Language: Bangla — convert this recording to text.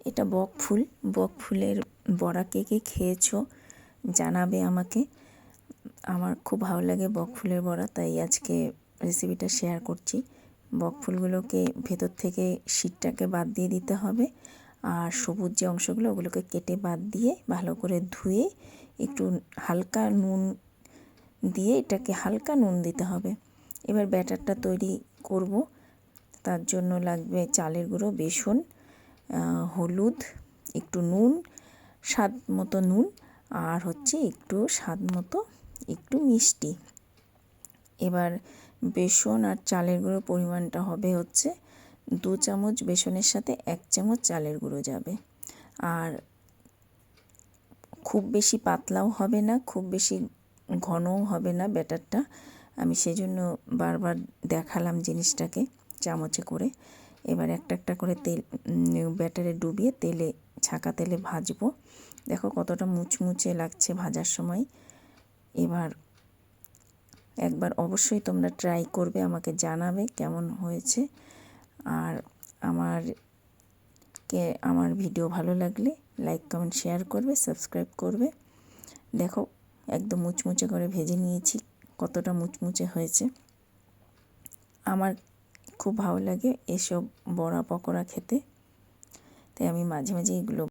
এটা বকফুল। বকফুলের বড়া কে কে খেয়েছো জানাবে আমাকে। আমার খুব ভালো লাগে বকফুলের বড়া, তাই আজকে রেসিপিটা শেয়ার করছি। বকফুলগুলোকে ভেতর থেকে শীটটাকে বাদ দিয়ে দিতে হবে, আর সবুজ যে অংশগুলো ওগুলোকে কেটে বাদ দিয়ে ভালো করে ধুয়ে একটু হালকা নুন দিয়ে এটাকে হালকা নুন দিতে হবে। এবার ব্যাটারটা তৈরি করব। তার জন্য লাগবে চালের গুঁড়ো, বেসন, হলুদ, একটু নুন, স্বাদ মতো নুন, আর হচ্ছে একটু স্বাদ মতো একটু মিষ্টি। এবার বেসন আর চালের গুঁড়োর পরিমাণটা হবে হচ্ছে 2 চামচ বেসনের সাথে 1 চামচ চালের গুঁড়ো যাবে। আর খুব বেশি পাতলাও হবে না, খুব বেশি ঘনও হবে না ব্যাটারটা। আমি সেজন্য বারবার দেখালাম জিনিসটাকে চামচে করে। এবার একটা একটা করে তেল ব্যাটারে ডুবিয়ে তেলে, ছাঁকা তেলে ভাজবো। দেখো কতটা মুচমুচে লাগছে ভাজার সময়। এবার একবার অবশ্যই তোমরা ট্রাই করবে, আমাকে জানাবে কেমন হয়েছে। আর আমার ভিডিও ভালো লাগলে লাইক, কমেন্ট, শেয়ার করবে, সাবস্ক্রাইব করবে। দেখো একদম মুচমুচে করে ভেজে নিয়েছি, কতটা মুচমুচে হয়েছে। আমার খুব ভালো লাগে এসব বড়া পকোড়া খেতে, তাই আমি মাঝে মাঝে এগুলো